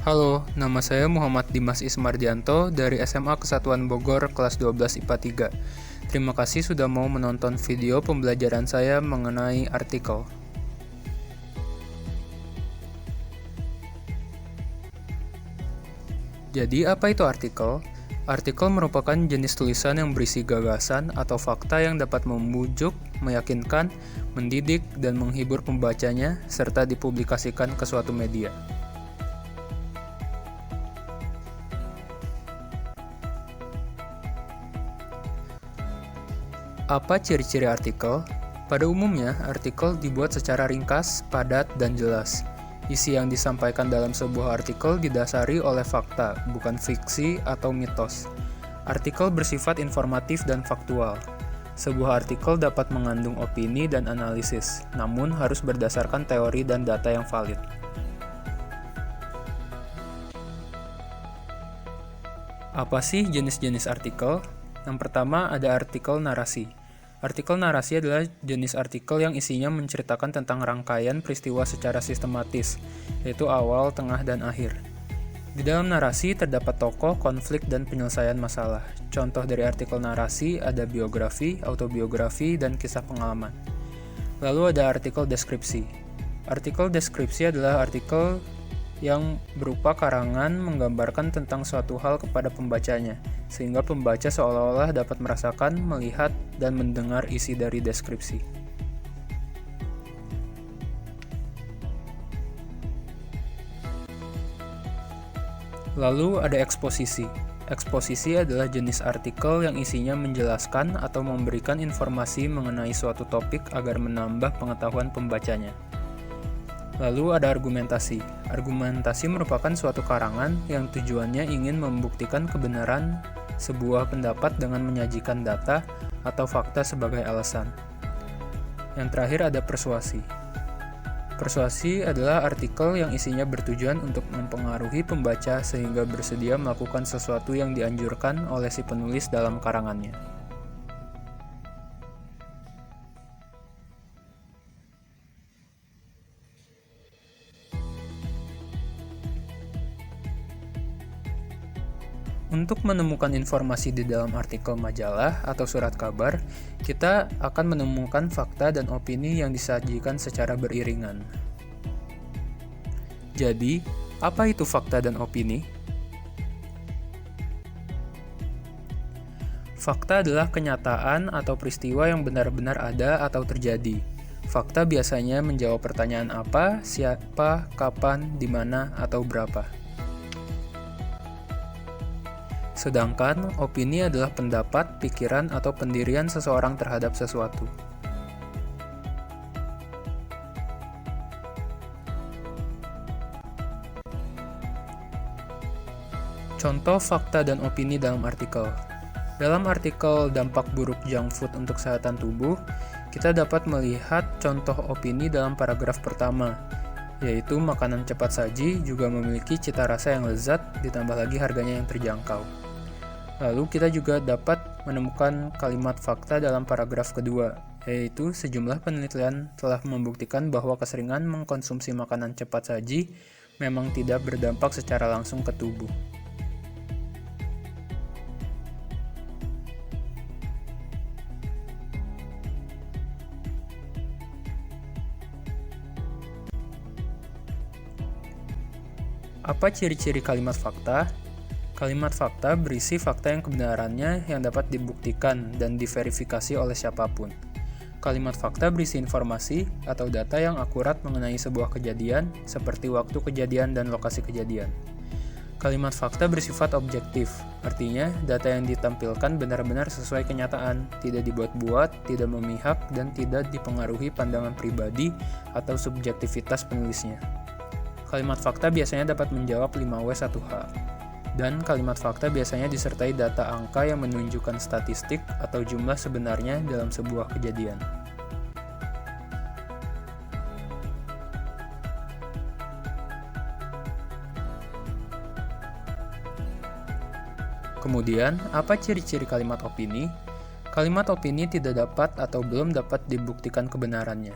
Halo, nama saya Muhammad Dimas Ismardianto dari SMA Kesatuan Bogor kelas 12 IPA 3. Terima kasih sudah mau menonton video pembelajaran saya mengenai artikel. Jadi, apa itu artikel? Artikel merupakan jenis tulisan yang berisi gagasan atau fakta yang dapat membujuk, meyakinkan, mendidik, dan menghibur pembacanya, serta dipublikasikan ke suatu media. Apa ciri-ciri artikel? Pada umumnya, artikel dibuat secara ringkas, padat, dan jelas. Isi yang disampaikan dalam sebuah artikel didasari oleh fakta, bukan fiksi atau mitos. Artikel bersifat informatif dan faktual. Sebuah artikel dapat mengandung opini dan analisis, namun harus berdasarkan teori dan data yang valid. Apa sih jenis-jenis artikel? Yang pertama ada artikel narasi. Artikel narasi adalah jenis artikel yang isinya menceritakan tentang rangkaian peristiwa secara sistematis, yaitu awal, tengah, dan akhir. Di dalam narasi terdapat tokoh, konflik, dan penyelesaian masalah. Contoh dari artikel narasi ada biografi, autobiografi, dan kisah pengalaman. Lalu ada artikel deskripsi. Artikel deskripsi adalah artikel yang berupa karangan menggambarkan tentang suatu hal kepada pembacanya, sehingga pembaca seolah-olah dapat merasakan, melihat, dan mendengar isi dari deskripsi. Lalu ada eksposisi. Eksposisi adalah jenis artikel yang isinya menjelaskan atau memberikan informasi mengenai suatu topik agar menambah pengetahuan pembacanya. Lalu ada argumentasi. Argumentasi merupakan suatu karangan yang tujuannya ingin membuktikan kebenaran sebuah pendapat dengan menyajikan data atau fakta sebagai alasan. Yang terakhir ada persuasi. Persuasi adalah artikel yang isinya bertujuan untuk mempengaruhi pembaca sehingga bersedia melakukan sesuatu yang dianjurkan oleh si penulis dalam karangannya. Untuk menemukan informasi di dalam artikel majalah atau surat kabar, kita akan menemukan fakta dan opini yang disajikan secara beriringan. Jadi, apa itu fakta dan opini? Fakta adalah kenyataan atau peristiwa yang benar-benar ada atau terjadi. Fakta biasanya menjawab pertanyaan apa, siapa, kapan, di mana, atau berapa. Sedangkan opini adalah pendapat, pikiran, atau pendirian seseorang terhadap sesuatu. Contoh fakta dan opini dalam artikel. Dalam artikel dampak buruk junk food untuk kesehatan tubuh, kita dapat melihat contoh opini dalam paragraf pertama, yaitu makanan cepat saji juga memiliki cita rasa yang lezat, ditambah lagi harganya yang terjangkau. Lalu kita juga dapat menemukan kalimat fakta dalam paragraf kedua, yaitu sejumlah penelitian telah membuktikan bahwa keseringan mengkonsumsi makanan cepat saji memang tidak berdampak secara langsung ke tubuh. Apa ciri-ciri kalimat fakta? Kalimat fakta berisi fakta yang kebenarannya yang dapat dibuktikan dan diverifikasi oleh siapapun. Kalimat fakta berisi informasi atau data yang akurat mengenai sebuah kejadian, seperti waktu kejadian dan lokasi kejadian. Kalimat fakta bersifat objektif, artinya data yang ditampilkan benar-benar sesuai kenyataan, tidak dibuat-buat, tidak memihak, dan tidak dipengaruhi pandangan pribadi atau subjektivitas penulisnya. Kalimat fakta biasanya dapat menjawab 5W1H. Dan kalimat fakta biasanya disertai data angka yang menunjukkan statistik atau jumlah sebenarnya dalam sebuah kejadian. Kemudian, apa ciri-ciri kalimat opini? Kalimat opini tidak dapat atau belum dapat dibuktikan kebenarannya.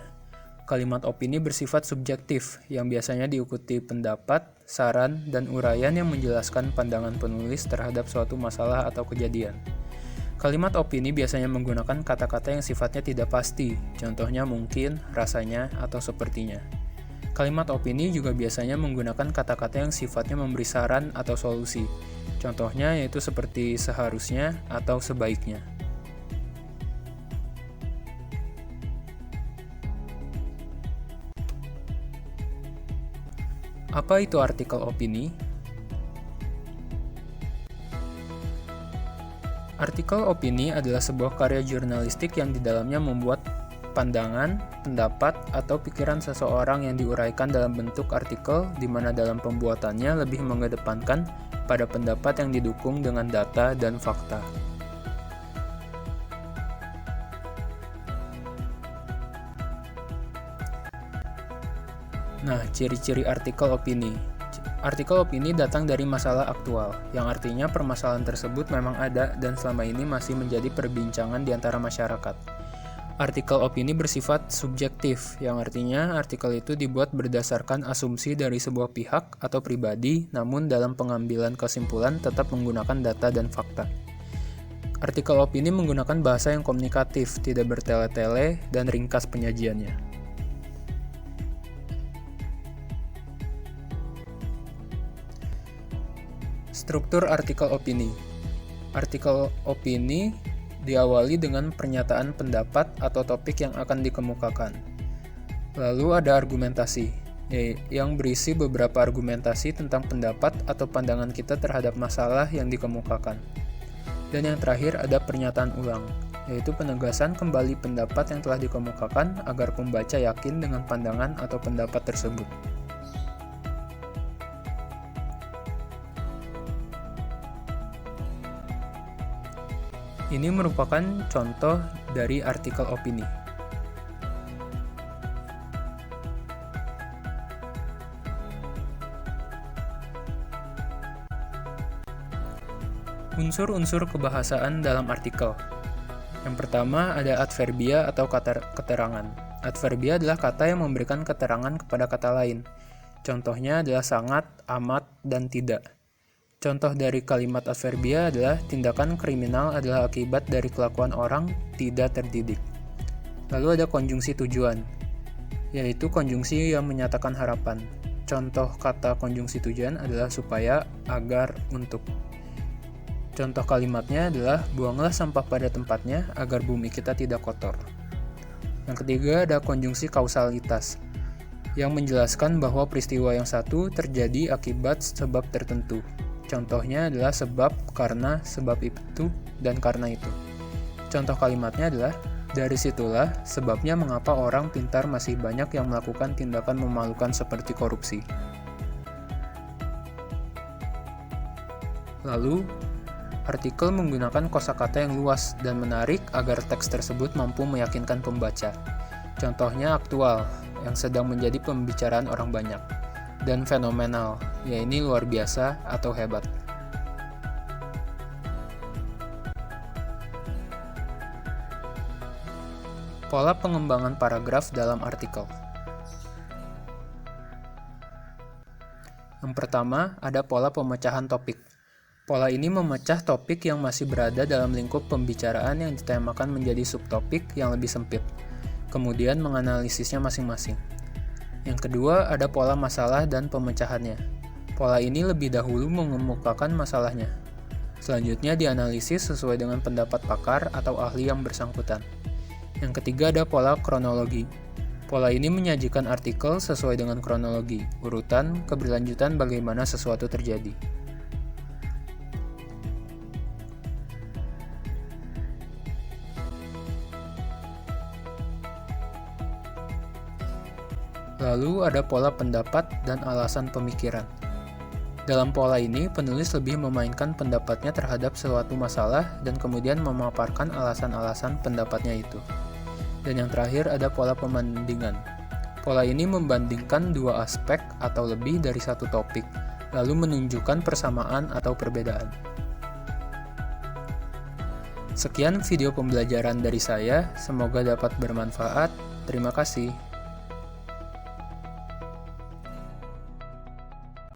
Kalimat opini bersifat subjektif, yang biasanya diikuti pendapat, saran, dan uraian yang menjelaskan pandangan penulis terhadap suatu masalah atau kejadian. Kalimat opini biasanya menggunakan kata-kata yang sifatnya tidak pasti, contohnya mungkin, rasanya, atau sepertinya. Kalimat opini juga biasanya menggunakan kata-kata yang sifatnya memberi saran atau solusi, contohnya yaitu seperti seharusnya atau sebaiknya. Apa itu artikel opini? Artikel opini adalah sebuah karya jurnalistik yang di dalamnya membuat pandangan, pendapat, atau pikiran seseorang yang diuraikan dalam bentuk artikel di mana dalam pembuatannya lebih mengedepankan pada pendapat yang didukung dengan data dan fakta. Nah, ciri-ciri artikel opini. Artikel opini datang dari masalah aktual, yang artinya permasalahan tersebut memang ada dan selama ini masih menjadi perbincangan di antara masyarakat. Artikel opini bersifat subjektif, yang artinya artikel itu dibuat berdasarkan asumsi dari sebuah pihak atau pribadi, namun dalam pengambilan kesimpulan tetap menggunakan data dan fakta. Artikel opini menggunakan bahasa yang komunikatif, tidak bertele-tele, dan ringkas penyajiannya. Struktur artikel opini. Artikel opini diawali dengan pernyataan pendapat atau topik yang akan dikemukakan. Lalu ada argumentasi, yang berisi beberapa argumentasi tentang pendapat atau pandangan kita terhadap masalah yang dikemukakan. Dan yang terakhir ada pernyataan ulang, yaitu penegasan kembali pendapat yang telah dikemukakan agar pembaca yakin dengan pandangan atau pendapat tersebut. Ini merupakan contoh dari artikel opini. Unsur-unsur kebahasaan dalam artikel. Yang pertama ada adverbia atau kata keterangan. Adverbia adalah kata yang memberikan keterangan kepada kata lain. Contohnya adalah sangat, amat, dan tidak. Contoh dari kalimat adverbia adalah tindakan kriminal adalah akibat dari kelakuan orang tidak terdidik. Lalu ada konjungsi tujuan, yaitu konjungsi yang menyatakan harapan. Contoh kata konjungsi tujuan adalah supaya, agar, untuk. Contoh kalimatnya adalah buanglah sampah pada tempatnya agar bumi kita tidak kotor. Yang ketiga ada konjungsi kausalitas, yang menjelaskan bahwa peristiwa yang satu terjadi akibat sebab tertentu. Contohnya adalah sebab, karena, sebab itu, dan karena itu. Contoh kalimatnya adalah, dari situlah sebabnya mengapa orang pintar masih banyak yang melakukan tindakan memalukan seperti korupsi. Lalu, artikel menggunakan kosakata yang luas dan menarik agar teks tersebut mampu meyakinkan pembaca. Contohnya aktual, yang sedang menjadi pembicaraan orang banyak. Dan fenomenal, yaitu luar biasa atau hebat. Pola pengembangan paragraf dalam artikel. Yang pertama, ada pola pemecahan topik. Pola ini memecah topik yang masih berada dalam lingkup pembicaraan yang ditemakan menjadi subtopik yang lebih sempit, kemudian menganalisisnya masing-masing. Yang kedua, ada pola masalah dan pemecahannya. Pola ini lebih dahulu mengemukakan masalahnya. Selanjutnya dianalisis sesuai dengan pendapat pakar atau ahli yang bersangkutan. Yang ketiga ada pola kronologi. Pola ini menyajikan artikel sesuai dengan kronologi, urutan, keberlanjutan bagaimana sesuatu terjadi. Lalu ada pola pendapat dan alasan pemikiran. Dalam pola ini, penulis lebih memainkan pendapatnya terhadap suatu masalah dan kemudian memaparkan alasan-alasan pendapatnya itu. Dan yang terakhir ada pola pembandingan. Pola ini membandingkan dua aspek atau lebih dari satu topik, lalu menunjukkan persamaan atau perbedaan. Sekian video pembelajaran dari saya, semoga dapat bermanfaat. Terima kasih.